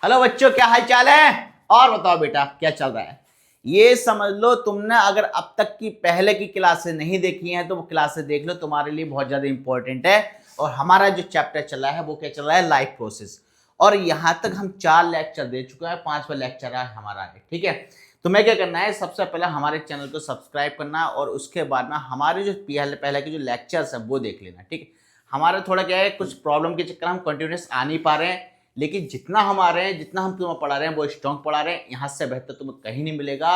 Hello बच्चों, क्या हाल चाल है? और बताओ बेटा, क्या चल रहा है? ये समझ लो, तुमने अगर अब तक की पहले की क्लासेस नहीं देखी हैं तो वो क्लासेस देख लो, तुम्हारे लिए बहुत ज्यादा इंपॉर्टेंट है। और हमारा जो चैप्टर चल रहा है वो क्या चल रहा है? Life process. और यहां तक हम 4 लेक्चर दे चुके हैं, 5वां लेक्चर है हमारा है। ठीक है, तुम्हें क्या करना है? सबसे पहले हमारे चैनल को सब्सक्राइब करना और उसके बाद ना हमारे जो पहले पहले के जो लेक्चर्स है वो देख लेना। ठीक है, हमारा थोड़ा क्या है, कुछ प्रॉब्लम के चक्कर हम कंटिन्यूस आ नहीं पा रहे हैं, लेकिन जितना हम आ रहे हैं, जितना हम तुम्हें पढ़ा रहे हैं वो स्ट्रॉन्ग पढ़ा रहे हैं। यहाँ से बेहतर तुम्हें कहीं नहीं मिलेगा।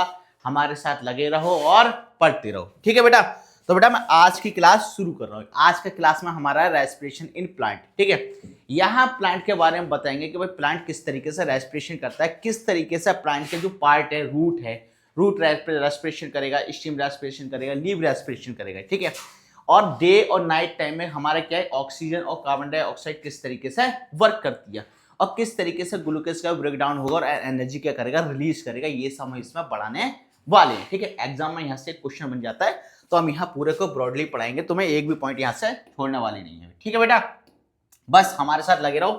हमारे साथ लगे रहो और पढ़ते रहो। ठीक है बेटा? तो बेटा मैं आज की क्लास शुरू कर रहा हूँ। आज का क्लास में हमारा है रेस्पिरेशन इन प्लांट। ठीक है, यहाँ प्लांट के बारे में बताएंगे कि भाई प्लांट किस तरीके से रेस्पिरेशन करता है, किस तरीके से प्लांट के जो पार्ट है, रूट रेस्पिरेशन करेगा, स्टीम रेस्पिरेशन करेगा, लीव रेस्पिरेशन करेगा। ठीक है, और डे और नाइट टाइम में हमारा क्या है, ऑक्सीजन और कार्बन डाइऑक्साइड किस तरीके से वर्क करती है और किस तरीके से ग्लूकोज का ब्रेक डाउन होगा और एनर्जी क्या करेगा, रिलीज करेगा। ये सब हम इसमें पढ़ाने वाले हैं। ठीक है, एग्जाम में यहाँ से क्वेश्चन बन जाता है तो हम यहाँ पूरे को ब्रॉडली पढ़ाएंगे, तुम्हें एक भी पॉइंट यहाँ से छोड़ने वाले नहीं है। ठीक है बेटा, बस हमारे साथ लगे रहो।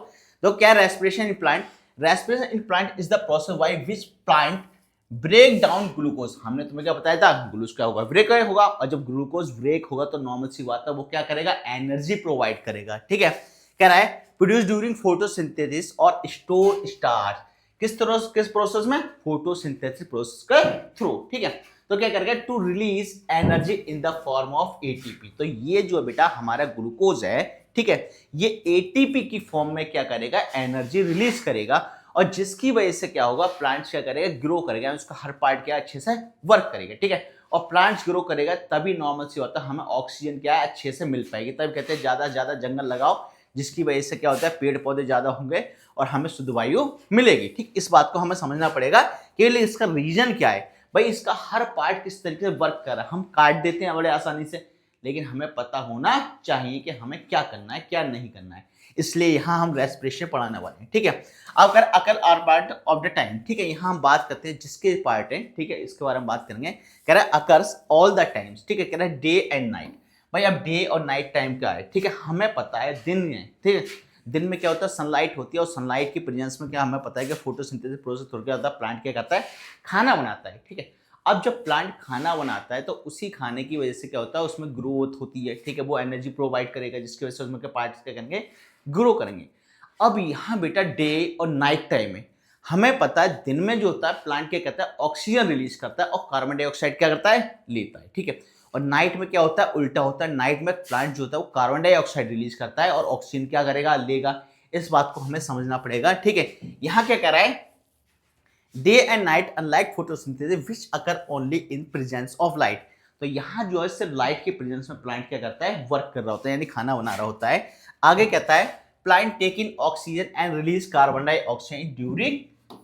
तो क्या respiration in plant? Respiration in plant is the process by which plant break down glucose. हमने तुम्हें क्या बताया था? ग्लूकोज क्या होगा? ब्रेक होगा। और जब ग्लूकोज ब्रेक होगा तो नॉर्मल सी बात है, वो क्या करेगा? एनर्जी प्रोवाइड करेगा। ठीक है, कह रहा है प्रोड्यूस ड्यूरिंग फोटोसिंथेसिस और स्टोर स्टार्च। किस प्रोसेस में? फोटोसिंथेसिस प्रोसेस के थ्रू। ठीक है, तो क्या करेगा? To release energy in the form of ATP. तो ये जो बेटा हमारा ग्लूकोज है, ठीक है, ये एटीपी की फॉर्म में क्या करेगा? एनर्जी रिलीज करेगा। और जिसकी वजह से क्या होगा? प्लांट्स क्या करेगा? ग्रो करेगा, उसका हर पार्ट क्या अच्छे से वर्क करेगा। ठीक है, और प्लांट्स ग्रो करेगा तभी नॉर्मल सी होता है हमें ऑक्सीजन क्या है, अच्छे से मिल पाएगी। तब कहते हैं ज्यादा ज्यादा जंगल लगाओ, जिसकी वजह से क्या होता है? पेड़ पौधे ज्यादा होंगे और हमें शुद्ध वायु मिलेगी। ठीक, इस बात को हमें समझना पड़ेगा कि इसका रीजन क्या है। भाई इसका हर पार्ट किस तरीके से वर्क कर रहा है। हम काट देते हैं बड़े आसानी से, लेकिन हमें पता होना चाहिए कि हमें क्या करना है, क्या नहीं करना है। इसलिए यहां हम रेस्पिरेशन पढ़ाने वाले हैं। ठीक है, अब अगर occur are part of the time. ठीक है, यहां हम बात करते हैं जिसके पार्ट है। ठीक है, इसके बारे में बात करेंगे। कह रहा है अकर्स ऑल द टाइम्स। ठीक है, कह रहा है डे एंड नाइट। भाई अब डे और नाइट टाइम क्या है? ठीक है, हमें पता है दिन में। ठीक है, दिन में क्या होता है? सनलाइट होती है, और सनलाइट की प्रेजेंस में क्या हमें पता है कि फोटोसिंथेसिस प्रोसेस हो गया होता है, प्लांट क्या करता है? खाना बनाता है। ठीक है, अब जब प्लांट खाना बनाता है तो उसी खाने की वजह से क्या होता है? उसमें ग्रोथ होती है। ठीक है, वो एनर्जी प्रोवाइड करेगा, जिसकी वजह से उसमें के पार्ट्स क्या करेंगे? ग्रो करेंगे। अब यहाँ बेटा डे और नाइट टाइम में हमें पता है दिन में जो होता है प्लांट क्या करता है? ऑक्सीजन रिलीज करता है और कार्बन डाइऑक्साइड क्या करता है? लेता है। ठीक है, और नाइट में क्या होता है? उल्टा होता है। नाइट में प्लांट जो होता है वो कार्बन डाइऑक्साइड रिलीज करता है और ऑक्सीजन क्या करेगा? लेगा। इस बात को हमें समझना पड़ेगा। ठीक है, यहाँ क्या कर रहा है? Day and night unlike photosynthesis which occur only in presence of light. तो यहाँ जो है सिर्फ लाइट के प्रेजेंस में प्लांट क्या करता है? वर्क कर रहा होता है, यानी खाना बना रहा होता है। आगे कहता है plant take in oxygen and release carbon dioxide during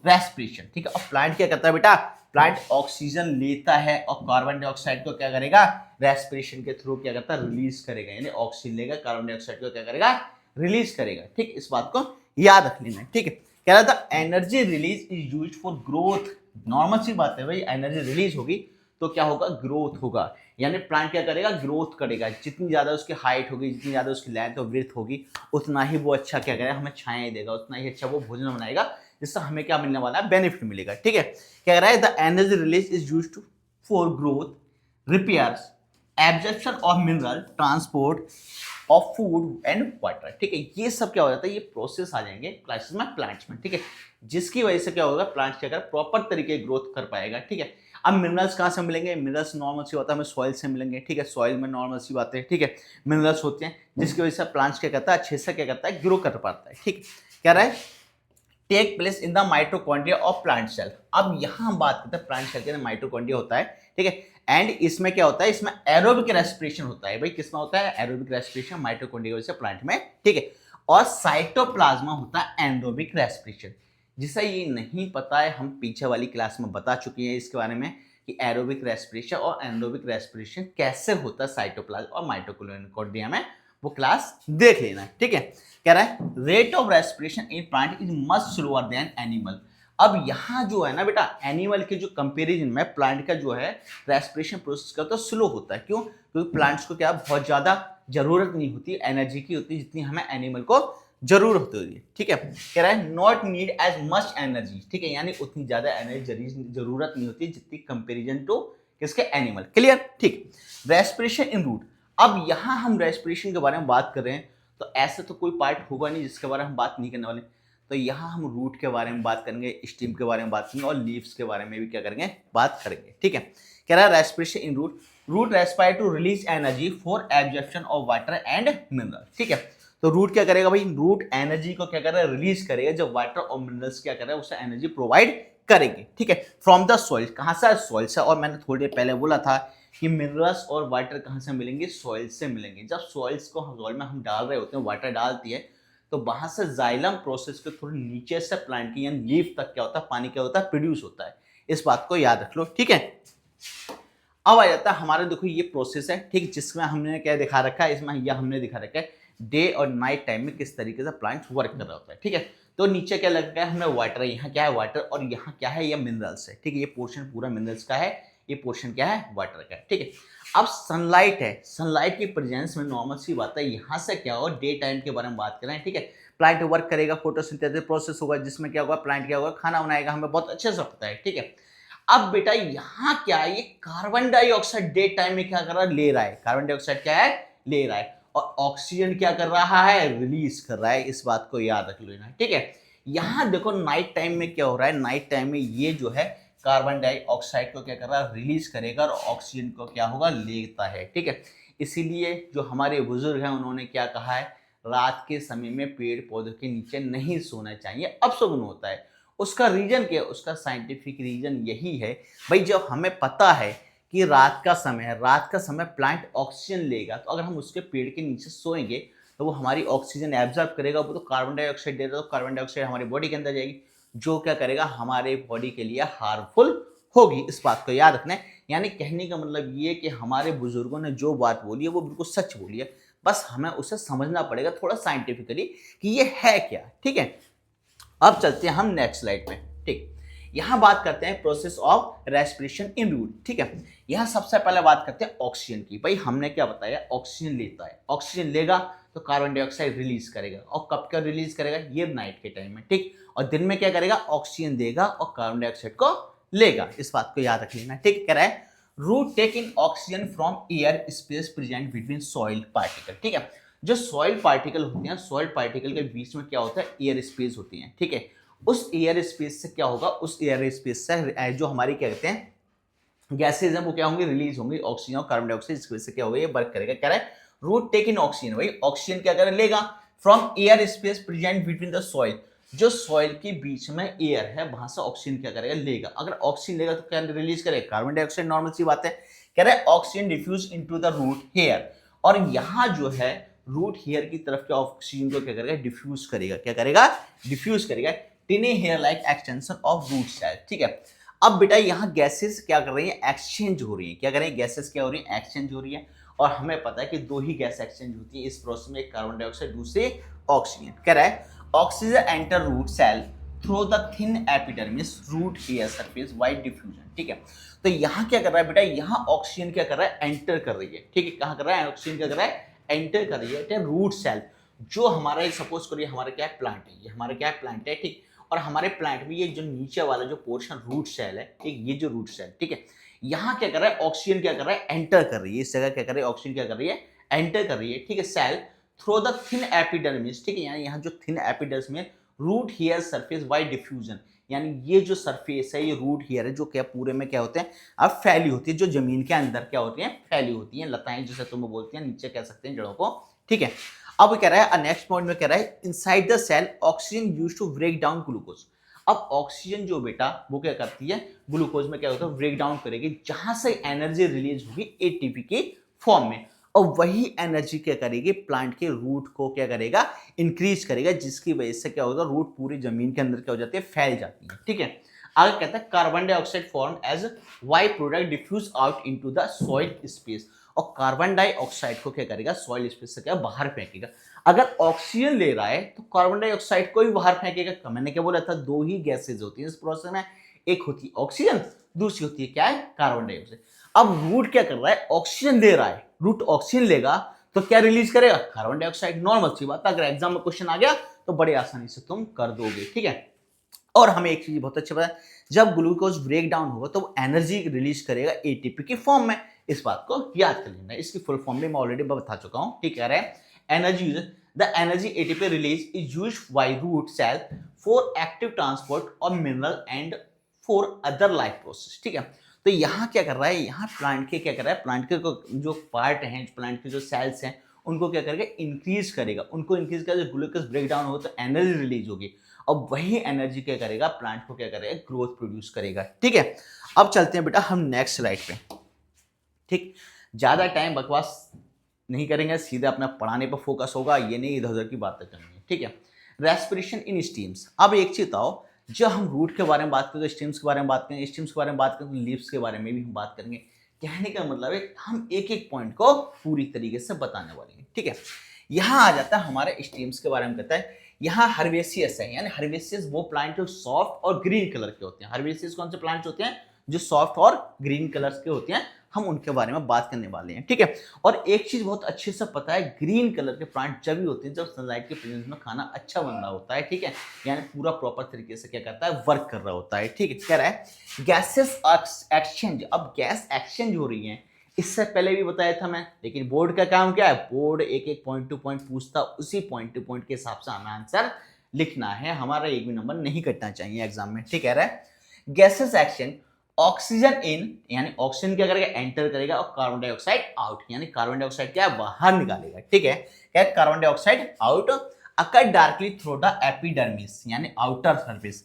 respiration. ठीक है, और प्लांट क्या करता है बेटा? प्लांट ऑक्सीजन लेता है और कार्बन डाइऑक्साइड को क्या करेगा? रेस्पिरेशन के थ्रू क्या करता है? रिलीज करेगा, यानी ऑक्सीजन लेगा, कार्बन डाइऑक्साइड को क्या करेगा? रिलीज करेगा। ठीक, इस बात को याद रख लेना है। ठीक है, कह रहा था energy release is used for growth. Normal सी बात है भाई, एनर्जी रिलीज होगी तो क्या होगा? ग्रोथ होगा, यानी प्लांट क्या करेगा? ग्रोथ करेगा। जितनी ज्यादा उसकी हाइट होगी, जितनी ज्यादा उसकी लेंथ और विड्थ होगी, उतना ही वो अच्छा क्या करेगा? हमें छाया देगा, उतना ही अच्छा वो भोजन बनाएगा, जिससे हमें क्या मिलने वाला है? बेनिफिट मिलेगा। ठीक है, कह रहा है the energy release is used for growth, repairs, absorption of mineral, transport of food and water. ठीक है, ये सब क्या हो जाता है? ये प्रोसेस आ जाएंगे क्लासेस में प्लांट्स में। ठीक है, जिसकी वजह से क्या होगा? प्लांट्स क्या कर प्रॉपर तरीके ग्रोथ कर पाएगा। ठीक है, अब मिनरल्स कहाँ से मिलेंगे? मिनरल्स नॉर्मल सी होता है, हमें सॉइल से मिलेंगे। ठीक है, सॉइल में नॉर्मल सी बातें है। ठीक है, मिनरल्स होते हैं जिसकी वजह से प्लांट्स क्या करता है? अच्छे से क्या करता है? ग्रो कर पाता है। ठीक, कह रहा है take place in the mitochondria of plant cell. अब यहां हम बात करते हैं प्लांट सेल के अंदर माइटोकॉन्ड्रिया होता है। ठीक है, एंड इसमें क्या होता है? इसमें एरोबिक रेस्पिरेशन होता है। भाई किसमें होता है? एरोबिक रेस्पिरेशन माइटोकॉन्ड्रिया से प्लांट में। ठीक है, और साइटोप्लाज्मा होता है एंडोबिक रेस्पिरेशन। जिसे ये नहीं पता है, हम पीछे वाली क्लास में बता चुके हैं इसके बारे में कि एरोबिक रेस्पिरेशन और एंडोबिक रेस्पिरेशन कैसे होता है साइटोप्लाज्म और माइटोकॉन्ड्रिया में, वो क्लास देख लेना। ठीक है, कह रहा है rate of respiration in plant is much slower then animal. अब यहां जो है ना बेटा, एनिमल के जो कंपैरिजन में प्लांट का जो है रेस्पिरेशन प्रोसेस का तो स्लो होता है। क्यों? क्योंकि प्लांट्स को क्या बहुत ज्यादा जरूरत नहीं होती एनर्जी की, उतनी जितनी हमें एनिमल को जरूर होती है, ठीक है। कह रहा है not need as much energy, ठीक है, यानी उतनी ज्यादा एनर्जी जरूरत नहीं होती जितनी कंपेरिजन टू किसके एनिमल, क्लियर, ठीक। रेस्पिरेशन इन रूट, अब यहां हम रेस्पिरेशन के बारे में बात कर रहे हैं तो ऐसे तो कोई पार्ट होगा नहीं जिसके बारे में हम बात नहीं करने वाले, तो यहाँ हम रूट के बारे में बात करेंगे, स्टीम के बारे में बात करेंगे और लीव्स के बारे में भी क्या करेंगे, बात करेंगे, ठीक है। कह रहा है respiration in root, root respire to release energy for absorption of water and mineral, ठीक है। तो रूट क्या करेगा भाई, रूट एनर्जी को क्या कर रहा है, रिलीज करेगा, जब वाटर और मिनरल्स क्या कर रहा है उसे एनर्जी प्रोवाइड करेंगे, ठीक है, फ्रॉम द सॉइल, कहां से, सॉइल से। और मैंने थोड़ी देर पहले बोला था कि मिनरल्स और वाटर कहां से मिलेंगे, सॉइल से मिलेंगे। जब सॉइल्स को सॉइल में हम डाल रहे होते हैं, वाटर डालती है, तो वहां से जाइलम प्रोसेस के थोड़े नीचे से प्लांट की यानी लीफ तक क्या होता है, पानी क्या होता है, प्रोड्यूस होता है। इस बात को याद रख लो, ठीक है। अब आ जाता है हमारे, देखो ये प्रोसेस है, ठीक, जिसमें हमने क्या दिखा रखा है, इसमें यह हमने दिखा रखा है डे और नाइट टाइम में किस तरीके से प्लांट वर्क कर रहा होता है, ठीक है। तो नीचे क्या लग रहा है, हमने वाटर, यहाँ क्या है वाटर, और यहाँ क्या है, ये मिनरल्स है, ठीक है। ये पोर्शन पूरा मिनरल्स का है, ये पोर्शन क्या है, वाटर का है, ठीक है। अब सनलाइट है, सनलाइट की प्रेजेंस में नॉर्मल सी बात है, यहाँ से क्या हो, डे टाइम के बारे में बात करें, ठीक है। प्लांट वर्क करेगा, फोटोसिंथेसिस प्रोसेस होगा, जिसमें क्या होगा, प्लांट क्या होगा, खाना बनाएगा, हमें बहुत अच्छे से पता है, ठीक है। अब बेटा यहाँ क्या है, ये कार्बन डाइऑक्साइड डे टाइम में क्या कर रहा है, ले रहा है, कार्बन डाइऑक्साइड क्या है, ले रहा है, और ऑक्सीजन क्या कर रहा है, रिलीज कर रहा है। इस बात को याद रख लेना, ठीक है। यहाँ देखो नाइट टाइम में क्या हो रहा है, नाइट टाइम में ये जो है कार्बन डाइऑक्साइड को क्या कर रहा है, रिलीज करेगा, और ऑक्सीजन को क्या होगा, लेता है, ठीक है। इसीलिए जो हमारे बुजुर्ग हैं उन्होंने क्या कहा है, रात के समय में पेड़ पौधों के नीचे नहीं सोना चाहिए, अपशगुन होता है। उसका रीजन क्या है, उसका साइंटिफिक रीजन यही है भाई, जब हमें पता है कि रात का समय है, रात का समय प्लांट ऑक्सीजन लेगा, तो अगर हम उसके पेड़ के नीचे सोएंगे तो वो हमारी ऑक्सीजन एब्जॉर्ब करेगा, वो तो कार्बन डाइऑक्साइड देगा, तो कार्बन डाइऑक्साइड हमारी बॉडी के अंदर जाएगी, जो क्या करेगा, हमारे बॉडी के लिए हार्मफुल होगी। इस बात को याद रखना है। यानी कहने का मतलब ये कि हमारे बुजुर्गों ने जो बात बोली है वो बिल्कुल सच बोली है, बस हमें उसे समझना पड़ेगा थोड़ा साइंटिफिकली कि ये है क्या, ठीक है। अब चलते हैं हम नेक्स्ट स्लाइड पे, ठीक। यहां बात करते हैं process of respiration in root, ठीक है। यहां सबसे पहले बात करते हैं ऑक्सीजन की। भाई हमने क्या बताया, ऑक्सीजन लेता है, ऑक्सीजन लेगा तो कार्बन डाइऑक्साइड रिलीज करेगा, और कब क्या रिलीज करेगा, ये नाइट के टाइम में, ठीक। और दिन में क्या करेगा, ऑक्सीजन देगा और कार्बन डाइऑक्साइड को लेगा। इस बात को याद रख लेना, ठीक। कह रहा है root take in oxygen from air space present between soil particle, ठीक है। जो सॉइल पार्टिकल होते हैं, सॉइल पार्टिकल के बीच में क्या होता है, एयर स्पेस होती है, ठीक है। उस एयर स्पेस से क्या होगा, उस एयर स्पेस से जो हमारी क्या कहते हैं गैसेज हैं वो क्या होंगे, रिलीज होंगे, ऑक्सीजन और कार्बन डाइऑक्साइड, इसकी वजह से क्या होगा, ये वर्क करेगा। कह रहा है रूट टेक इन ऑक्सीजन, भाई ऑक्सीजन क्या करेगा, लेगा from air space present between the soil, जो सॉइल के बीच में एयर है वहां से ऑक्सीजन क्या करेगा, लेगा। अगर ऑक्सीजन लेगा तो क्या रिलीज करेगा, कार्बन डाइऑक्साइड, नॉर्मल सी बात है। कह रहा है oxygen diffuse into the root hair, और यहां जो है रूट हेयर की तरफ क्या ऑक्सीजन को क्या करेगा, डिफ्यूज करेगा, क्या करेगा, डिफ्यूज करेगा, tiny hair like extension of root cell, ठीक है। अब बेटा यहाँ गैसेस क्या कर रही है, एक्सचेंज हो रही है, क्या कर रही है, गैसेस क्या हो रही है, एक्सचेंज हो रही है। और हमें पता है कि दो ही गैस एक्सचेंज होती है इस प्रोसेस में, एक कार्बन डाइऑक्साइड, दूसरे ऑक्सीजन। कह रहा है oxygen enter root cell through the thin epidermis root hair surface via diffusion, ठीक है। तो यहाँ क्या कर रहा है बेटा, यहाँ ऑक्सीजन क्या कर रहा है, एंटर कर रही है, ठीक है। कहाँ कर रहा है, ऑक्सीजन क्या कर रहा है, एंटर कर रही है रूट सेल, जो हमारा सपोज करिए हमारा क्या है, प्लांट है, ये हमारा क्या है, प्लांट है, ठीक। और हमारे प्लांट में ये जो नीचे वाला जो पोर्शन रूट सेल है, ठीक, ये जो रूट सेल, ठीक है, यहाँ क्या कर रहा है, ऑक्सीजन क्या कर रहा है, एंटर कर रही है, इस जगह क्या कर रही है, ऑक्सीजन क्या कर रही है, एंटर कर रही है, ठीक है। Cell through the thin epidermis, ठीक है, यानी यहाँ जो थिन एपिडर्मिस में root hair surface via diffusion, यानी ये जो सरफेस है, ये रूट हेयर है, जो क्या पूरे में क्या होते हैं, अब फैली होती है, जो जमीन के अंदर क्या होती है, फैली होती है, लताएं जैसे तुम बोलते हैं, नीचे कह सकते हैं जड़ों को, ठीक है। अब कह रहा है नेक्स्ट पॉइंट में कह रहा है inside the cell oxygen used to break down glucose. अब ऑक्सीजन जो बेटा वो क्या करती है, ग्लूकोज में क्या होता है, ब्रेक डाउन करेगी, जहां से एनर्जी रिलीज होगी एटीपी के फॉर्म में, और वही एनर्जी क्या करेगी, प्लांट के रूट को क्या करेगा, इंक्रीज करेगा, जिसकी वजह से क्या होगा, रूट पूरी जमीन के अंदर क्या हो जाती है, फैल जाती है, ठीक है। आगे कहता है carbon dioxide form as by product diffuse out into the soil space, और कार्बन डाइऑक्साइड को क्या करेगा, सॉइल स्पेस से क्या बाहर फेंकेगा। अगर ऑक्सीजन ले रहा है तो कार्बन डाइऑक्साइड को भी बाहर फेंकेगा। मैंने क्या बोला था, दो ही गैसेज होती हैं इस प्रोसेस में, एक होती है ऑक्सीजन, दूसरी होती है क्या है, कार्बन डाइऑक्साइड। अब रूट क्या कर रहा है, ऑक्सीजन दे रहा है, रूट ऑक्सीजन लेगा तो क्या रिलीज करेगा, कार्बन डाइऑक्साइड, नॉर्मल सी बात। अगर एग्जाम में क्वेश्चन आ गया तो बड़ी आसानी से तुम कर दोगे, ठीक है। और हमें एक चीज बहुत अच्छा पता है, जब ग्लूकोज ब्रेक डाउन होगा तो वो एनर्जी रिलीज करेगा एटीपी की फॉर्म में। इस बात को याद कर लेना, इसकी फुल फॉर्म भी मैं ऑलरेडी बता चुका हूं, ठीक है। Energy use, the energy ATP release is used by root cell for active transport of mineral and for other life process, ठीक है। तो यहाँ क्या कर रहा है, यहाँ प्लांट के क्या कर रहा है, प्लांट के जो पार्ट हैं, प्लांट के जो सेल्स हैं, उनको क्या करेगा, इंक्रीज करेगा। उनको इंक्रीज करेगा, ग्लूकोज ब्रेक डाउन हो तो एनर्जी रिलीज होगी, और वही एनर्जी क्या करेगा, प्लांट को क्या करेगा, ग्रोथ प्रोड्यूस करेगा, ठीक है। अब चलते हैं बेटा हम नेक्स्ट स्लाइड पे, ठीक। ज्यादा टाइम बकवास नहीं करेंगे, सीधे अपना पढ़ाने पर फोकस होगा, ये नहीं इधर उधर की बातें करनी है, ठीक है। रेस्पिरेशन इन स्टीम्स। अब एक चीज बताओ, जब हम रूट के बारे में बात करें तो स्टीम्स के बारे में बात करें, स्टीम्स के बारे में बात करें तो लीव्स के बारे में भी हम बात करेंगे। कहने का मतलब है हम एक एक पॉइंट को पूरी तरीके से बताने वाले हैं, ठीक है। यहाँ आ जाता है हमारे स्टीम्स के बारे में, कहता है यहाँ हर्बेसियस है, यानी हर्बेसियस वो प्लांट जो सॉफ्ट और ग्रीन कलर के होते हैं। हर्बेसियस कौन से प्लांट्स होते हैं, जो सॉफ्ट और ग्रीन कलर्स के होते हैं, हम उनके बारे में बात करने वाले हैं, ठीक है। और एक चीज बहुत अच्छे से पता है, ग्रीन कलर के प्लांट जब भी होते हैं जब सनलाइट के प्रेजेंस में खाना अच्छा बन रहा होता है, ठीक है, यानी पूरा प्रॉपर तरीके से क्या करता है, वर्क कर रहा होता है, ठीक है। कह रहा है गैसेस एक्सचेंज। अब गैस एक्सचेंज हो रही है, इससे पहले भी बताया था मैं, लेकिन बोर्ड का काम क्या है, बोर्ड एक एक पॉइंट टू पॉइंट पूछता, उसी पॉइंट टू पॉइंट के हिसाब से हमें आंसर लिखना है, हमारा एक भी नंबर नहीं कटना चाहिए एग्जाम में, ठीक है। गैसेस एक्सचेंज, ऑक्सीजन इन, यानी ऑक्सीजन क्या करेगा, एंटर करेगा, और कार्बन डाइऑक्साइड आउट, यानी कार्बन डाइऑक्साइड क्या है, बाहर निकालेगा, ठीक है। क्या, carbon dioxide out, occur directly through the epidermis, यानी आउटर सरफेस,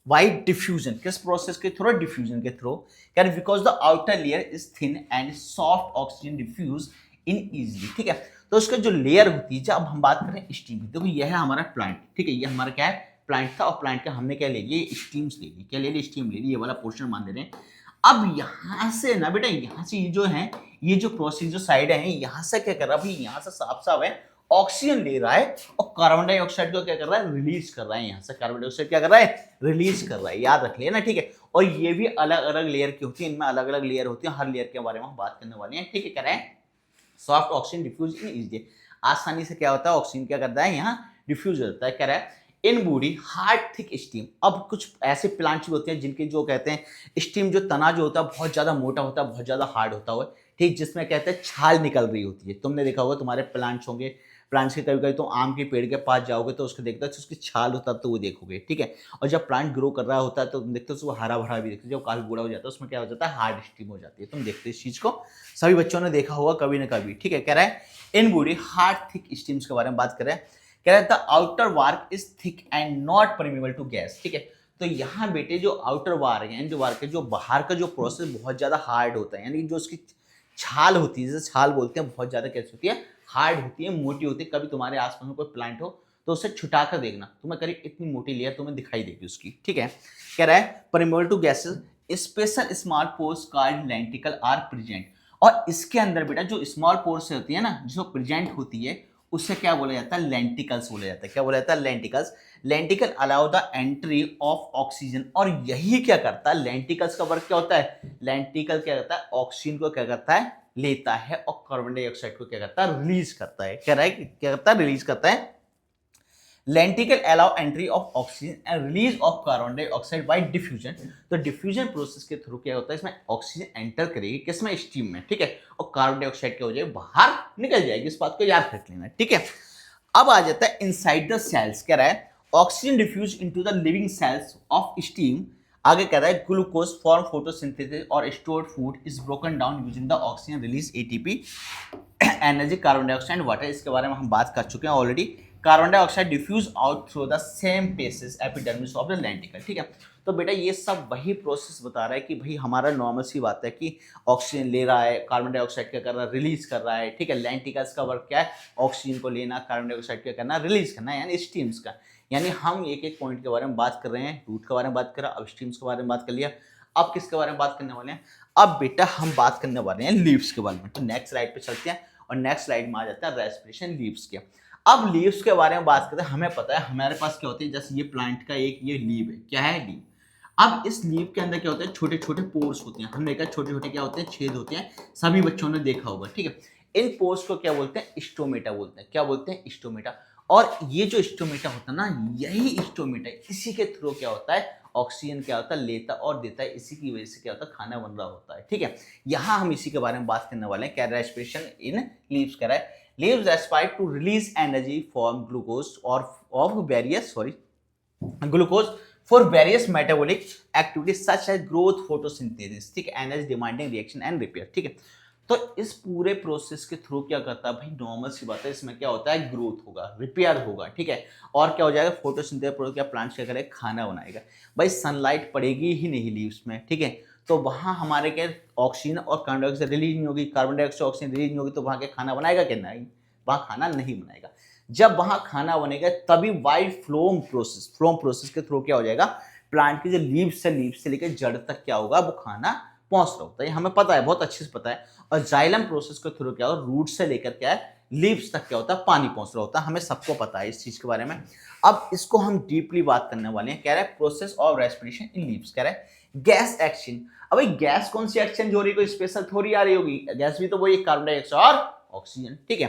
बाय डिफ्यूजन। किस प्रोसेस के थ्रू, डिफ्यूजन के थ्रू, क्या, because the outer layer is thin and soft oxygen diffuse in easily, ठीक है। तो उसका जो लेयर होती है, जब हम बात करें स्टीम की, देखो यह है हमारा प्लांट, ठीक है, ये हमारा क्या है, प्लांट था, और प्लांट का हमने क्या ले लिया, स्टीम्स ले ली, क्या ले ली, स्टीम ले ली, ये वाला पोर्शन मान दे रहे हैं। अब यहाँ से ना बेटा, यहाँ से ये जो है, ये जो प्रोसेस जो साइड है, यहाँ से क्या कर रहा है भाई, यहाँ से साफ साफ है ऑक्सीजन ले रहा है, और कार्बन डाइऑक्साइड को क्या कर रहा है, रिलीज कर रहा है। यहाँ से कार्बन डाइऑक्साइड क्या कर रहा है, रिलीज कर रहा है, याद रख लेना, ठीक है। और ये भी अलग अलग लेयर की होती है, इनमें अलग अलग लेयर होती है, हर लेयर के बारे में हम बात करने वाले हैं, ठीक है। कह रहे हैं soft oxygen diffuse in easily, आसानी से क्या होता है, ऑक्सीजन क्या करता है, यहाँ डिफ्यूज होता है। कह रहा है in body hard thick steam. अब कुछ ऐसे प्लांट्स भी होते हैं जिनके जो कहते हैं स्टीम, जो तना जो होता है बहुत ज्यादा मोटा होता है, बहुत ज्यादा हार्ड होता है, ठीक, जिसमें कहते हैं छाल निकल रही होती है। तुमने देखा होगा तुम्हारे प्लांट्स होंगे, प्लांट्स के कभी कभी तुम आम के पेड़ के पास जाओगे तो उसको देखते हो उसकी छाल होता है, तो वो देखोगे, ठीक है। और जब प्लांट ग्रो कर रहा होता है तो तुम देखते हो उसको हरा भरा भी देखते हो, जब काफी बूढ़ा हो जाता है उसमें क्या हो जाता है, हार्ड स्टीम हो जाती है। तुम देखते हो इस चीज को, सभी बच्चों ने देखा होगा कभी ना कभी, ठीक है। कह रहा है in body hard thick stems के बारे में बात कर रहे हैं। कह रहा है the outer bark is thick and not permeable to gas, ठीक है। तो यहाँ बेटे जो आउटर वार्क है, जो वार्क है, जो बाहर का जो प्रोसेस बहुत ज्यादा हार्ड होता है, यानी जो उसकी छाल होती है, जैसे छाल बोलते हैं, बहुत ज्यादा कैसी होती है, हार्ड होती है, मोटी होती है। कभी तुम्हारे आसपास में कोई प्लांट हो तो उसे छुटा कर देखना, तुम्हें करीब इतनी मोटी लेयर तुम्हें दिखाई देगी उसकी, ठीक है। कह रहा है permeable to gases special small pores called lenticel are present. और इसके अंदर बेटा जो स्मॉल पोर्स होती है ना, जो प्रेजेंट होती है, उससे क्या बोला जाता है, लेंटिकल्स बोला जाता है। क्या बोला जाता है, lenticels. Lenticel allow the entry of oxygen, और यही क्या करता है, लेंटिकल्स का वर्क क्या होता है, लेंटिकल क्या करता है, ऑक्सीजन को क्या करता है, लेता है, और कार्बन डाइऑक्साइड को क्या करता है, रिलीज करता है। कह रहा है क्या करता है, रिलीज करता है। Lenticel allow entry of oxygen and release of carbon dioxide by diffusion. तो डिफ्यूजन प्रोसेस के थ्रू क्या होता है, इसमें ऑक्सीजन एंटर करेगी, किसमें, स्टीम में, ठीक है, और कार्बन डाइऑक्साइड क्या हो जाएगी, बाहर निकल जाएगी। इस बात को याद रख लेना, ठीक है। अब आ जाता है इनसाइड द सेल्स। कह रहा है oxygen diffuse into the living cells of stem. आगे कह रहा है ग्लूकोज फॉर्म फोटोसिंथेसिस और stored food is broken down using the oxygen release ATP energy carbon dioxide water. इसके बारे में हम बात कर चुके हैं already. Carbon dioxide diffuse out through the same spaces epidermis of the lenticel, ठीक है। तो बेटा ये सब वही प्रोसेस बता रहा है कि भाई हमारा नॉर्मल सी बात है कि ऑक्सीजन ले रहा है, कार्बन डाइऑक्साइड क्या कर रहा है, रिलीज कर रहा है, ठीक है। लेंटिकल्स का वर्क क्या है, ऑक्सीजन को लेना, कार्बन डाइऑक्साइड क्या करना, रिलीज करना, यानी स्टीम्स का। यानी हम एक एक पॉइंट के बारे में बात कर रहे हैं, रूट के बारे में बात कर रहे हैं, अब स्टीम्स के बारे में बात कर लिया। अब किसके बारे में बात करने वाले हैं, अब बेटा हम बात करने वाले हैं लीव्स के बारे में। तो नेक्स्ट स्लाइड पे चलते हैं, और नेक्स्ट स्लाइड में आ जाता है रेस्पिरेशन लीव्स के। अब लीव्स के बारे में बात करते हैं, हमें पता है हमारे पास क्या होती है, जैसे ये प्लांट का एक ये लीव है, क्या है, लीव। अब इस लीव के अंदर क्या होता है, छोटे छोटे पोर्स होते हैं, हमने देखा छोटे छोटे क्या होते हैं, छेद होते हैं, सभी बच्चों ने देखा होगा, ठीक है। इन पोर्स को क्या बोलते हैं, स्टोमेटा बोलते हैं। क्या बोलते हैं, स्टोमेटा। और ये जो स्टोमेटा होता है ना, यही स्टोमेटा, इसी के थ्रू क्या होता है, ऑक्सीजन क्या होता है लेता और देता है, इसी की वजह से क्या होता है, खाना बन रहा होता है। ठीक है, यहाँ हम इसी के बारे में बात करने वाले हैं। क्या रेस्पिरेशन इन लीव्स कह रहा है, leaves respire to release energy from glucose और of various glucose for various metabolic activities such as growth, photosynthesis, ठीक है, energy demanding reaction and repair. ठीक है, तो इस पूरे प्रोसेस के थ्रू क्या करता है भाई, नॉर्मल सी बात है, इसमें क्या होता है, ग्रोथ होगा, रिपेयर होगा। ठीक है, और क्या हो जाएगा, फोटोसिंथेसिस, क्या प्लांट्स क्या करेगा, खाना बनाएगा। भाई सनलाइट पड़ेगी ही नहीं लीव्स में, ठीक है, तो वहां हमारे क्या ऑक्सीजन और कार्बन डाइऑक्साइड रिलीज नहीं होगी, कार्बन डाइऑक्साइड ऑक्सीजन रिलीज नहीं होगी, तो वहां क्या खाना बनाएगा क्या, नहीं, वहां खाना नहीं बनाएगा। जब वहां खाना बनेगा तभी वाइड फ्लोम प्रोसेस के थ्रू क्या हो जाएगा, प्लांट की जो लीव्स से लेकर जड़ तक क्या होगा, वो खाना पहुंच रहा होता है, हमें पता है, बहुत अच्छे से पता है। और जाइलम प्रोसेस के थ्रू क्या होगा, रूट से लेकर क्या है, लीव्स तक क्या होता है, पानी पहुंच रहा होता है, हमें सबको पता है इस चीज के बारे में। अब इसको हम डीपली बात करने वाले हैं। कह रहा है process of respiration in leaves, कह रहा है गैस एक्सचेंज। अब गैस कौन सी एक्सचेंज हो रही है, कोई स्पेशल थोड़ी आ रही होगी, गैस भी तो वही कार्बन डाइऑक्साइड और ऑक्सीजन। ठीक है,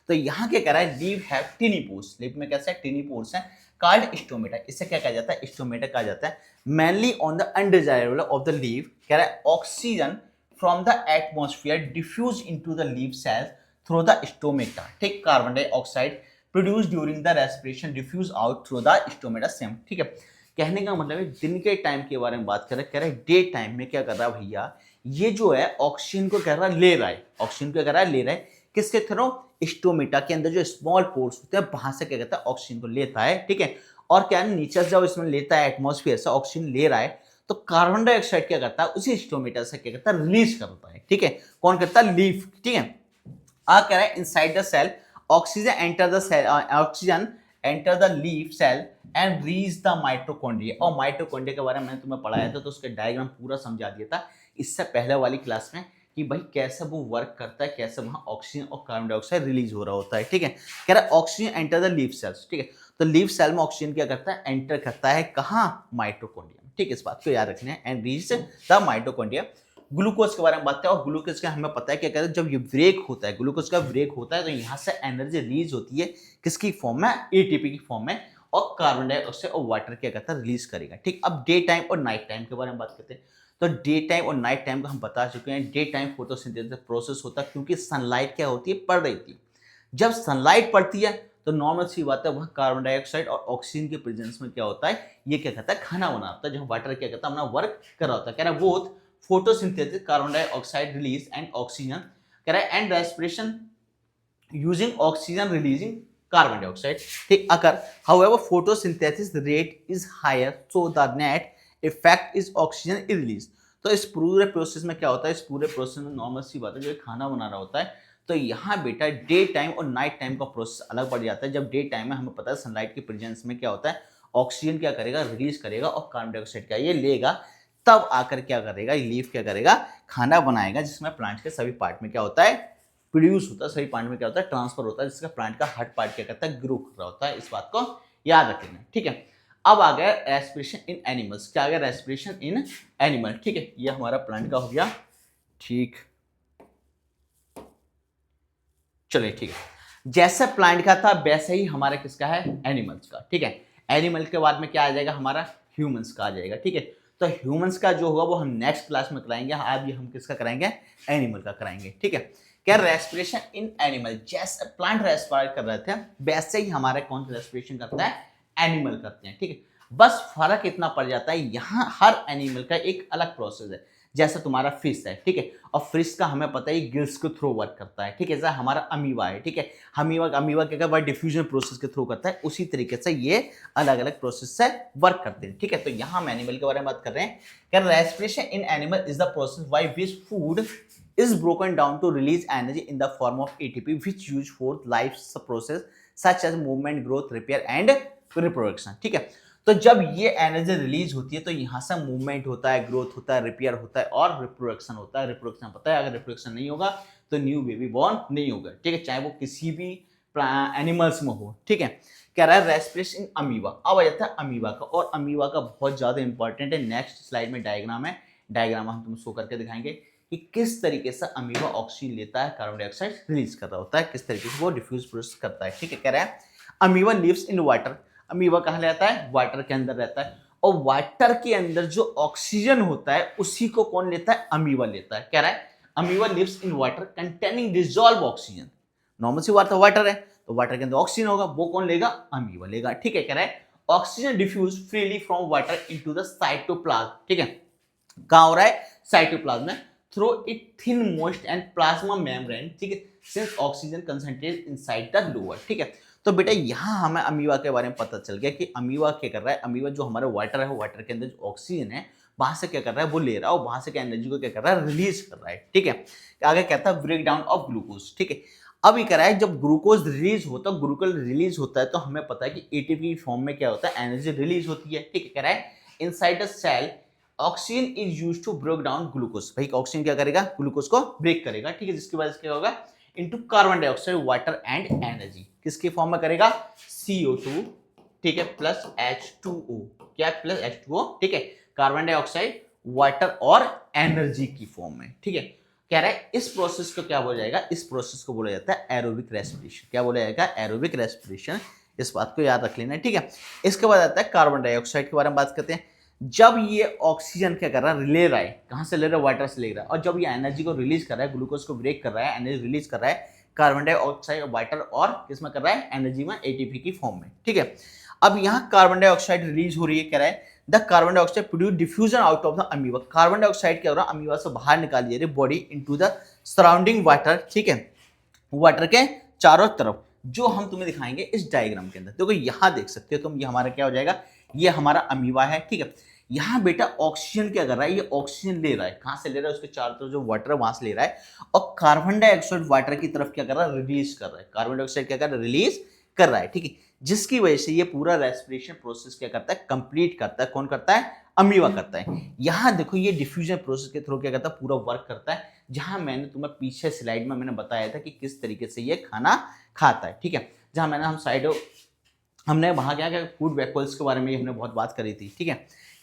तो यहाँ क्या कह रहा है, लीव हैव टिनी पोर्स, लीव में कैसे टिनी पोर्स है, कार्ड स्टोमेटा, इससे क्या कहा जाता है, स्टोमेटा कहा जाता है। Mainly on the undesirable of the leave, कह रहा है oxygen from the atmosphere diffuse into the leaf cells through the stomata, ठीक, carbon dioxide produced during the respiration diffuse out through the stomata same। ठीक है, कहने का मतलब है दिन के टाइम के बारे में बात कर रहे हैं, कह रहा है डे टाइम में क्या कर रहा है भैया, ये जो है ऑक्सीजन को कह रहा है ले रहा है, ऑक्सीजन को कह रहा है ले रहा है, किसके थ्रू, स्टोमेटा के अंदर जो स्मॉल पोर्स होते हैं वहां से क्या कहता है, ऑक्सीजन को लेता है। ठीक है, और क्या नीचे जब इसमें लेता है, एटमॉस्फेयर से ऑक्सीजन ले रहा है, तो कार्बन डाइऑक्साइड क्या करता है, उसी स्टोमेटा से क्या करता है, रिलीज करता है। ठीक है, कौन करता है, लीफ। ठीक है, आ कह रहा है inside the cell oxygen enter the cell, oxygen enter the leaf cell and reach the mitochondria. और माइटोकॉन्ड्रिया के बारे में मैंने तुम्हें पढ़ाया था, तो उसके डायग्राम पूरा समझा दिया था इससे पहले वाली क्लास में, कि भाई कैसे वो वर्क करता है, कैसे वहां ऑक्सीजन और कार्बन डाइऑक्साइड रिलीज हो रहा होता है। ठीक है, कह रहा है oxygen enter the leaf cells. ठीक है, तो लीफ सेल में ऑक्सीजन क्या करता है, एंटर करता है कहाँ, माइटोकॉन्ड्रिया। ठीक है, इस बात को याद रखना है, and reach the mitochondria. Glucose के बारे में बात करें, और ग्लूकोज का हमें पता है क्या कहते हैं, जब ये ब्रेक होता है, ग्लूकोज का ब्रेक होता है, तो यहाँ से एनर्जी रिलीज होती है, किसकी फॉर्म में, एटीपी की फॉर्म में, और कार्बन डाइऑक्साइड और वाटर क्या करता है, रिलीज करेगा। ठीक, अब डे टाइम और नाइट टाइम के बारे में बात करते हैं। तो डे टाइम और नाइट टाइम को हम बता चुके हैं। डे टाइम फोटोसिंथेसिस प्रोसेस होता है, क्योंकि सनलाइट क्या होती है, पड़ रही थी। जब सनलाइट पड़ती है तो नॉर्मल सी बात है, वह कार्बन डाइऑक्साइड और ऑक्सीजन के प्रेजेंस में क्या होता है, ये क्या कहता है, खाना बना होता है, जब वाटर क्या कहता है, अपना वर्क कर रहा होता है। कह रहा है both photosynthesis, carbon dioxide release, and oxygen, कह रहा है and respiration using oxygen releasing carbon dioxide. ठीक, अगर however photosynthesis rate is higher, so the net effect is oxygen is release. तो इस पूरे प्रोसेस में क्या होता है, इस पूरे प्रोसेस में नॉर्मल सी बात है, जो खाना बना रहा होता है, तो यहाँ बेटा डे टाइम और नाइट टाइम का प्रोसेस अलग पड़ जाता है। जब डे टाइम में हमें पता है सनलाइट के प्रेजेंस में क्या होता है, ऑक्सीजन क्या करेगा, रिलीज करेगा, और कार्बन डाइऑक्साइड का ये लेगा, तब आकर क्या करेगा, लीफ क्या करेगा, खाना बनाएगा, जिसमें प्लांट के सभी पार्ट में क्या होता है, प्रोड्यूस होता है, सही पार्ट में क्या होता है, ट्रांसफर होता है, जिसका प्लांट का हर पार्ट क्या करता है, ग्रो कर रहा होता है। इस बात को याद रखेंगे। ठीक है, अब आ गया रेस्पिरेशन इन एनिमल्स। क्या आ गया, रेस्पिरेशन इन एनिमल। ठीक है, ये हमारा प्लांट का हो गया। ठीक, चलिए ठीक है, जैसे प्लांट का था वैसे ही हमारा किसका है, एनिमल्स का। ठीक है, एनिमल के बाद में क्या आ जाएगा, हमारा ह्यूमंस का आ जाएगा। ठीक है, तो ह्यूमंस का जो होगा वो हम नेक्स्ट क्लास में कराएंगे, आज हम किसका कराएंगे, एनिमल का कराएंगे। ठीक है, क्या रेस्पिरेशन इन एनिमल, जैसे प्लांट रेस्पिरेट कर रहे थे वैसे ही हमारे कौन सा रेस्पिरेशन करता है, एनिमल करते हैं। ठीक है, बस फर्क इतना पड़ जाता है, यहाँ हर एनिमल का एक अलग प्रोसेस है। जैसे तुम्हारा फिश है, ठीक है, और फिश का हमें पता है गिल्स के थ्रू वर्क करता है। ठीक है, जैसा हमारा अमीबा है, ठीक है, अमीबा क्या करता है, डिफ्यूजन प्रोसेस के थ्रू करता है, उसी तरीके से ये अलग अलग प्रोसेस से वर्क करते हैं। ठीक है, तो यहाँ हम एनिमल के बारे में बात कर रहे हैं। क्या respiration in animal is the process by which food is broken down to release energy in the form of ATP which used for life process such as movement, growth, repair and reproduction। ठीक है, तो जब ये energy release होती है तो यहाँ से मूवमेंट होता है, ग्रोथ होता है, रिपेयर होता है और रिप्रोडक्शन होता है। रिप्रोडक्शन पता है, अगर रिप्रोडक्शन नहीं होगा तो न्यू बेबी बॉर्न नहीं होगा। ठीक है, चाहे वो किसी भी एनिमल्स में हो। ठीक है, कह रहा है रेस्पिरेशन इन अमीबा। अब आ जाता है अमीबा का, और अमीबा का बहुत ज्यादा इंपॉर्टेंट है। नेक्स्ट स्लाइड में डायग्राम है, डायग्राम हम तुम शो करके दिखाएंगे कि किस तरीके से अमीबा ऑक्सीजन लेता है, कार्बन डाइऑक्साइड रिलीज कर रहा होता है, किस तरीके से वो डिफ्यूज प्रोसेस करता है। ठीक है, कह रहा है amoeba lives in water. Amoeba कहाँ रहता है? वाटर के अंदर रहता है, और वाटर के अंदर जो ऑक्सीजन होता है उसी को कौन लेता है? अमीबा लेता है। कह रहा है amoeba lives in water containing dissolve oxygen. नॉर्मल सी बात है, वाटर है तो वाटर के अंदर ऑक्सीजन होगा, वो कौन लेगा? अमीबा लेगा। ठीक है, कह रहा है oxygen diffuse freely from water into the cytoplasm. ठीक है, कहां हो रहा है? साइटोप्लाज्म में, through it thin most and plasma membrane. ठीक है, since oxygen concentrate inside the lower. ठीक है, तो बेटा यहाँ हमें अमीबा के बारे में पता चल गया कि अमीबा क्या कर रहा है। अमीबा जो हमारा वाटर है, वाटर के अंदर जो ऑक्सीजन है वहां से क्या कर रहा है? वो ले रहा है, और वहां से क्या एनर्जी को क्या कर रहा है? रिलीज कर रहा है। ठीक है, आगे कहता है ब्रेक डाउन ऑफ ग्लूकोज। ठीक है, अब ये कह रहा है जब ग्लूकोज रिलीज होता है, ग्लूकोज रिलीज होता है तो हमें पता है कि एटीपी फॉर्म में क्या होता है? एनर्जी रिलीज होती है। ठीक है, कह रहा है inside the cell oxygen is used to break down glucose. भाई ऑक्सीजन क्या करेगा? ग्लूकोज को ब्रेक करेगा। ठीक है, जिसकी वजह से क्या होगा? Into carbon dioxide, water and energy. किसकी फॉर्म में करेगा? CO2, ठीक है, प्लस H2O। क्या? Plus H2O। ठीक है, कार्बन डाइऑक्साइड, वाटर और एनर्जी की फॉर्म में। ठीक है, कह रहा है इस प्रोसेस को क्या बोला जाएगा? इस प्रोसेस को बोला जाता है एरोबिक रेस्पिरेशन। क्या बोला जाएगा? Aerobic respiration. इस बात को याद रख लेना है। ठीक है, इसके बाद आता है कार्बन डाइऑक्साइड के बारे में बात करते हैं। जब ये ऑक्सीजन क्या कर रहा है? ले रहा है, कहां से ले रहा है? वाटर से ले रहा है, और जब ये एनर्जी को रिलीज कर रहा है, ग्लूकोज को ब्रेक कर रहा है, एनर्जी रिलीज कर रहा है कार्बन डाइऑक्साइड, वाटर और किसमें कर रहा है? एनर्जी में, एटीपी की फॉर्म में। ठीक है, अब यहाँ कार्बन डाइऑक्साइड रिलीज हो रही है। कह रहा है the carbon dioxide produce diffusion out of the amoeba. Carbon dioxide क्या हो रहा है? अमीबा से बाहर निकाली जा रही है body into the surrounding water. ठीक है, वाटर के चारों तरफ, जो हम तुम्हें दिखाएंगे इस डायग्राम के अंदर। देखो यहाँ देख सकते हो तुम, ये हमारा क्या हो जाएगा? ये हमारा अमीबा है। ठीक है, यहाँ बेटा ऑक्सीजन क्या कर रहा है? ये ऑक्सीजन ले रहा है, कहां से ले रहा है? उसके चारों तरफ जो वाटर है वहां से ले रहा है, और कार्बन डाइऑक्साइड वाटर की तरफ क्या कर रहा है? रिलीज कर रहा है। कार्बन डाइऑक्साइड क्या कर रहा है? रिलीज कर रहा है। ठीक है, जिसकी वजह से ये पूरा रेस्पिरेशन प्रोसेस क्या करता है? कंप्लीट करता है। कौन करता है? अमीबा करता है। यहाँ देखो ये डिफ्यूजन प्रोसेस के थ्रू क्या करता है? पूरा वर्क करता है, जहां मैंने तुम्हें पीछे स्लाइड में मैंने बताया था कि किस तरीके से ये खाना खाता है। ठीक है, जहां मैंने हमने वहां क्या क्या फूड वैक्यूल्स के बारे में हमने बहुत बात करी थी। ठीक है,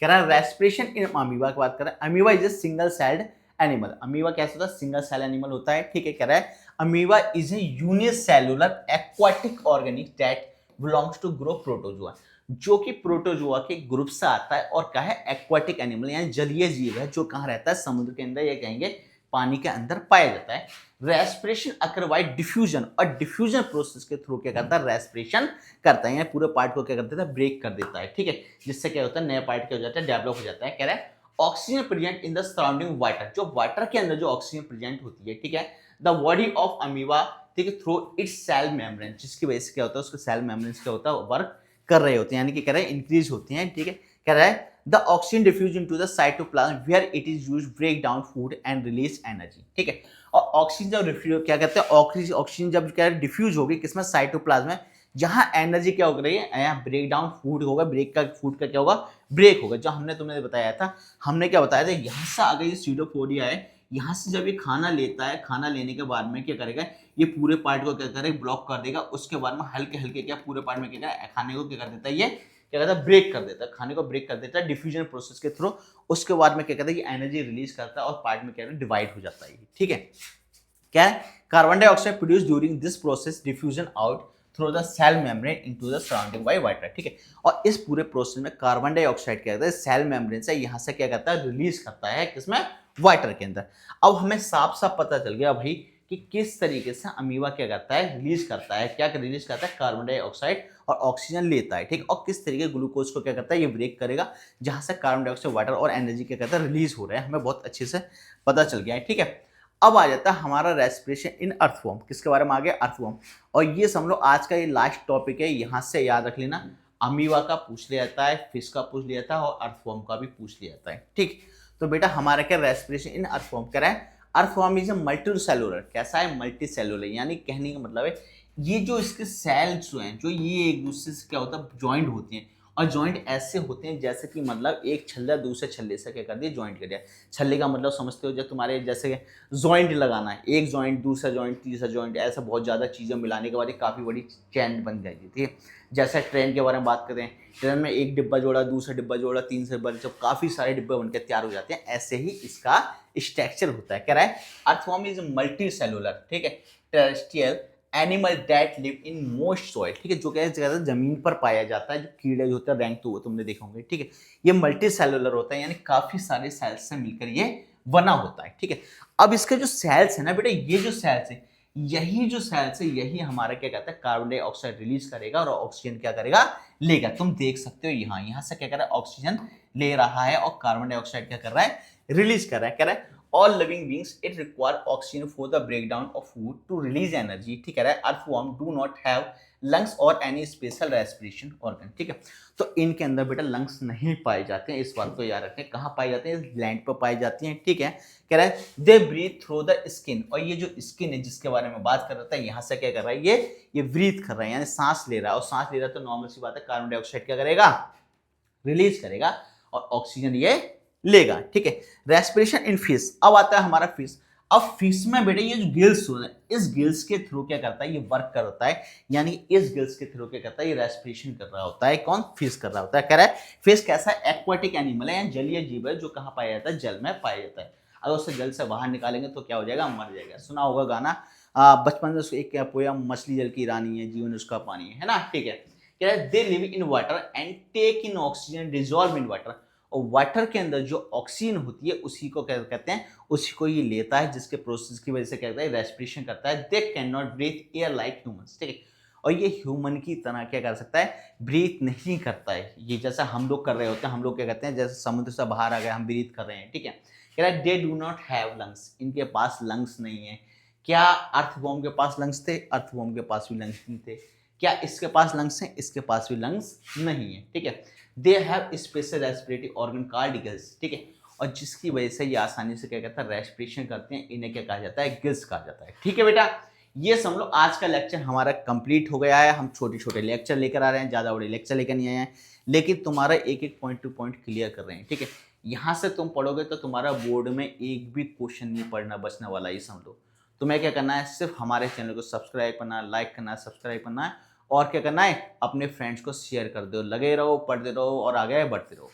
कह रहा है रेस्पिरेशन इन अमीबा की बात कर रहा है। Amoeba is a single celled animal. Amoeba कैसा होता है? सिंगल सेल एनिमल होता है। ठीक है, कह रहा है amoeba is a unicellular aquatic organic that belongs to group protozoa, जो कि प्रोटोजोआ के ग्रुप से आता है, और क्या है? एक्वाटिक एनिमल, यानी जलीय जीव है, जो कहाँ रहता है? समुद्र के अंदर, या कहेंगे पानी के अंदर पाया जाता है। रेस्पिरेशन अकर बाय डिफ्यूजन, और डिफ्यूजन प्रोसेस के थ्रू क्या करता है? रेस्पिरेशन करता है, यानी पूरे पार्ट को क्या कर देता है? ब्रेक कर देता है। ठीक है, जिससे क्या होता है? नया पार्ट क्या हो जाता है? डेवलप हो जाता है। कह रहा है oxygen present in the surrounding water, जो वाटर के अंदर जो ऑक्सीजन प्रेजेंट होती है। ठीक है, द बॉडी ऑफ अमीबा, ठीक है, थ्रू इट्स सेल मेम्ब्रेन, जिसकी वजह से क्या होता है? उसके सेल मेम्ब्रेन क्या होता है? वर्क कर रहे होते हैं, यानी कि कह रहा है इंक्रीज होती हैं। ठीक है, कह रहा है the oxygen diffuse into the cytoplasm where it is used break down food and release energy. ठीक है, और ऑक्सीजन जब रिफ्यूज क्या कहते हैं? ऑक्सीजन जब क्या डिफ्यूज होगी किसमें? साइटोप्लाज्म में, जहां एनर्जी क्या हो रही है? यहाँ ब्रेक डाउन फूड होगा, फूड का क्या होगा? ब्रेक होगा। जो हमने तुम्हें बताया था, हमने क्या बताया था? यहाँ से आगे ये सीडोपोडिया है, यहाँ से जब ये खाना लेता है, खाना लेने के बाद में क्या करेगा? ये पूरे पार्ट को क्या करेगा? ब्लॉक कर देगा। उसके बाद में हल्के हल्के क्या पूरे पार्ट में क्या करेगा? खाने को क्या कर देता है? ये क्या कहता है? ब्रेक कर देता है, खाने को ब्रेक कर देता है डिफ्यूजन प्रोसेस के थ्रू। उसके बाद में क्या कहता है? ये एनर्जी रिलीज करता है और पार्ट में क्या है? डिवाइड हो जाता है। ठीक है, क्या है? Carbon dioxide produce during this process diffusion out through the cell membrane into the surrounding by water. ठीक है, और इस पूरे प्रोसेस में कार्बन डाइऑक्साइड क्या करता है? सेल मेम्ब्रेन से यहाँ से क्या करता है? रिलीज करता है, किसमें? वाटर के अंदर। अब हमें साफ साफ पता चल गया भाई कि किस तरीके से अमीबा क्या करता है? रिलीज करता है। क्या रिलीज करता है? कार्बन डाइऑक्साइड और ऑक्सीजन लेता है। ठीक, और किस तरीके ग्लूकोज को क्या करता है? ये ब्रेक करेगा, जहां से कार्बन डाइऑक्साइड, वाटर और एनर्जी क्या करता है? रिलीज हो रहे हैं। हमें बहुत अच्छे से पता चल गया है। ठीक है, अब आ जाता है हमारा रेस्पिरेशन इन अर्थवॉर्म। किसके बारे में आ गया? अर्थवॉर्म। और ये समझ लो आज का ये लास्ट टॉपिक है, यहां से याद रख लेना। अमीबा का पूछ लिया जाता है, फिश का पूछ लिया जाता है, और अर्थवॉर्म का भी पूछ लिया जाता है। ठीक, तो बेटा हमारा क्या? रेस्पिरेशन इन अर्थवॉर्म कह रहा है। Earthworm is multi cellular. कैसा है? मल्टी सेलुलर, यानी कहने का मतलब है ये जो इसके सेल्स जो हैं, जो ये एक दूसरे से क्या होता है? ज्वाइंट होती हैं, और जॉइंट ऐसे होते हैं जैसे कि मतलब एक छल्ला दूसरे छल्ले से क्या कर दिया? ज्वाइंट कर दिया। छल्ले का मतलब समझते हो? जब तुम्हारे जैसे जॉइंट लगाना है, एक जॉइंट, दूसरा जॉइंट, तीसरा जॉइंट, ऐसा बहुत ज़्यादा चीज़ें मिलाने के बाद एक काफ़ी बड़ी चैन बन जाएगी। ठीक है, जैसे ट्रेन के बारे में बात करें, ट्रेन में एक डिब्बा जोड़ा, दूसरा डिब्बा जोड़ा, तीसरा डिब्बा, जब काफ़ी सारे डिब्बे बनकर तैयार हो जाते हैं, ऐसे ही इसका स्ट्रक्चर होता है। कह रहा है अर्थवॉर्म इज मल्टी सेलुलर। ठीक है, terrestrial animal that live in most soil, ठीक है, जो क्या है जमीन पर पाया जाता है, जो कीड़े जो होते हैं रैंक तो वो तुमने देखा होंगे, ठीक है। ये मल्टी सेलुलर होता है, यानी काफी सारे सेल्स से मिलकर ये बना होता है, ठीक है। अब इसके जो सेल्स है ना बेटा, ये जो सेल्स है, यही जो सेल्स है, यही हमारा क्या कहता है कार्बन डाइऑक्साइड रिलीज करेगा और ऑक्सीजन क्या करेगा, लेगा। तुम देख सकते हो यहाँ से क्या कर रहा है, ऑक्सीजन ले रहा है और कार्बन डाइऑक्साइड क्या कर रहा है, रिलीज कर रहा है। कह रहा है all living beings it require oxygen for the breakdown of food to release energy, ठीक है। earthworm do not have lungs or any special respiration organ, ठीक है। तो इनके अंदर बेटा लंग्स नहीं पाए जाते हैं, इस बात को याद रखें। कहाँ पाए जाते हैं, लैंड पर पाई जाती हैं, ठीक है। कह रहा है they breathe through the skin, और ये जो स्किन है जिसके बारे में बात कर रहा था, यहाँ से क्या कर रहा है, ये ब्रीथ कर रहा है, यानी सांस ले रहा है। और सांस ले रहा है तो नॉर्मल सी बात है, कार्बन डाइऑक्साइड क्या करेगा, रिलीज करेगा और ऑक्सीजन ये लेगा, ठीक है। रेस्पिरेशन इन फिश, अब आता है हमारा फिश। अब फिश में बेटे ये जो गिल्स होते हैं, इस गिल्स के थ्रू क्या करता है, ये वर्क करता है, यानी इस गिल्स के थ्रू क्या करता है, ये रेस्पिरेशन कर रहा होता है। कौन, फिश कर रहा होता है। कह रहा है फिश कैसा है, एक्वाटिक एनिमल है, जलीय जीव है, जो कहाँ पाया जाता है, जल में पाया जाता है। अगर उसे जल से बाहर निकालेंगे तो क्या हो जाएगा, मर जाएगा। सुना होगा गाना, बचपन में उसको एक पोयम, मछली जल की रानी है, जीवन उसका पानी है ना, ठीक है। कह रहा है they live in water and take in oxygen dissolve in water, और वाटर के अंदर जो ऑक्सीजन होती है उसी को क्या कहते हैं, उसी को ये लेता है, जिसके प्रोसेस की वजह से क्या करता है, रेस्पिरेशन करता है। They can not breathe air like humans, ठीक है। और ये ह्यूमन की तरह क्या कर सकता है, ब्रीथ नहीं करता है। ये जैसा हम लोग कर रहे होते हैं, हम लोग क्या कहते हैं, जैसे समुद्र से बाहर आ गए हम ब्रीथ कर रहे हैं, ठीक है। कह रहा है they do not have lungs, इनके पास लंग्स नहीं है। क्या अर्थवॉर्म के पास लंग्स थे, अर्थवॉर्म के पास भी लंग्स नहीं थे। क्या इसके पास लंग्स हैं, इसके पास भी लंग्स नहीं है, ठीक है। They have special respiratory organ called gills, ठीक है। और जिसकी वजह से ये आसानी से क्या कहता है, रेस्पिरेशन करते हैं, इन्हें क्या कहा जाता है, गिल्स कहा जाता है, ठीक है बेटा। ये समझ लो आज का लेक्चर हमारा कंप्लीट हो गया है। हम छोटे छोटे लेक्चर लेकर आ रहे हैं, ज़्यादा बड़े लेक्चर लेकर नहीं आए हैं, लेकिन तुम्हारा एक एक पॉइंट टू पॉइंट क्लियर कर रहे हैं, ठीक है। यहाँ से तुम पढ़ोगे तो तुम्हारा बोर्ड में एक भी क्वेश्चन नहीं पढ़ना बचने वाला, ये समझ लो। तुम्हें क्या करना है, सिर्फ हमारे चैनल को सब्सक्राइब करना है, लाइक करना है, सब्सक्राइब करना है, और क्या करना है, अपने फ्रेंड्स को शेयर कर दो। लगे रहो, पढ़ते रहो और आगे बढ़ते रहो।